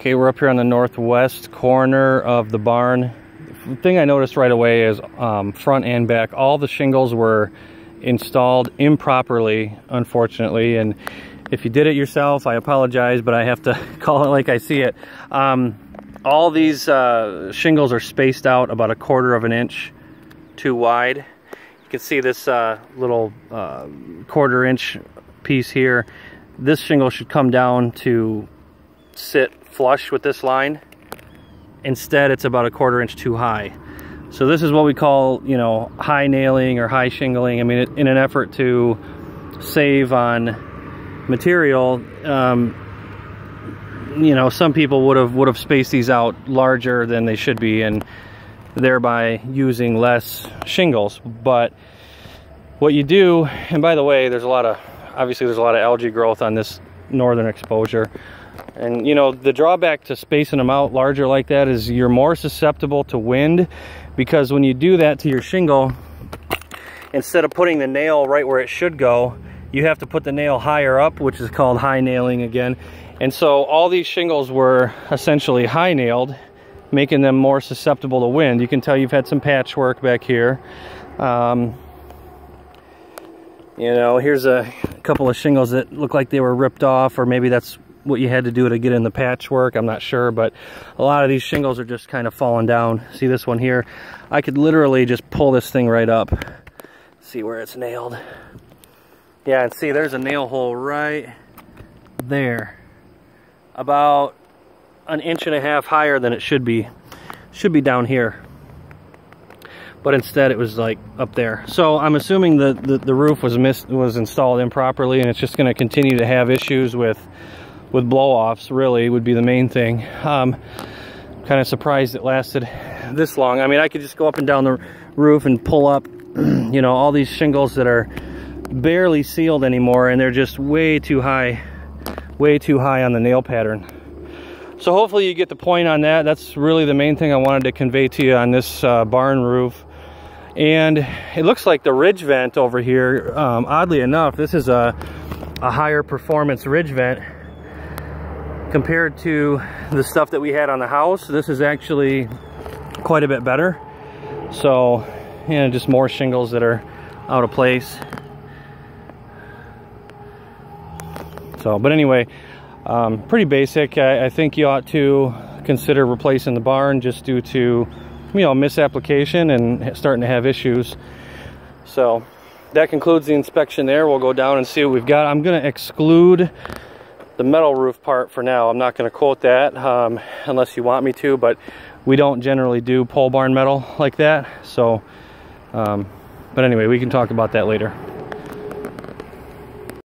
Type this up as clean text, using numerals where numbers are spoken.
Okay, we're up here on the northwest corner of the barn. The thing I noticed right away is front and back, all the shingles were installed improperly, unfortunately. And if you did it yourself, I apologize, but I have to call it like I see it. All these shingles are spaced out about 1/4 of an inch too wide. You can see this little 1/4 inch piece here. This shingle should come down to sit flush with this line. Instead, it's about 1/4 inch too high. So this is what we call, you know, high nailing or high shingling. I mean, in an effort to save on material, you know, some people would have spaced these out larger than they should be, and thereby using less shingles. But what you do, and by the way, obviously there's a lot of algae growth on this northern exposure. And you know, the drawback to spacing them out larger like that is you're more susceptible to wind, because when you do that to your shingle, instead of putting the nail right where it should go, you have to put the nail higher up, which is called high nailing again. And so all these shingles were essentially high nailed, making them more susceptible to wind. You can tell you've had some patchwork back here. You know, here's a couple of shingles that look like they were ripped off, or maybe that's what you had to do to get in the patchwork. I'm not sure, but a lot of these shingles are just kind of falling down. See this one here? I could literally just pull this thing right up. See where it's nailed. Yeah, and see there's a nail hole right there. About 1.5 inches higher than it should be. Should be down here. But instead it was like up there. So I'm assuming the roof was installed improperly, and it's just going to continue to have issues with blow-offs, really, would be the main thing. Kind of surprised it lasted this long. I mean, I could just go up and down the roof and pull up, you know, all these shingles that are barely sealed anymore, and they're just way too high on the nail pattern. So hopefully you get the point on that. That's really the main thing I wanted to convey to you on this barn roof. And it looks like the ridge vent over here, oddly enough, this is a higher performance ridge vent compared to the stuff that we had on the house. This is actually quite a bit better. So, you know, just more shingles that are out of place. So, but anyway, pretty basic. I think you ought to consider replacing the barn just due to, you know, misapplication and starting to have issues. So that concludes the inspection there. We'll go down and see what we've got. I'm going to exclude the metal roof part for now. I'm not going to quote that unless you want me to, but we don't generally do pole barn metal like that. So, but anyway, we can talk about that later.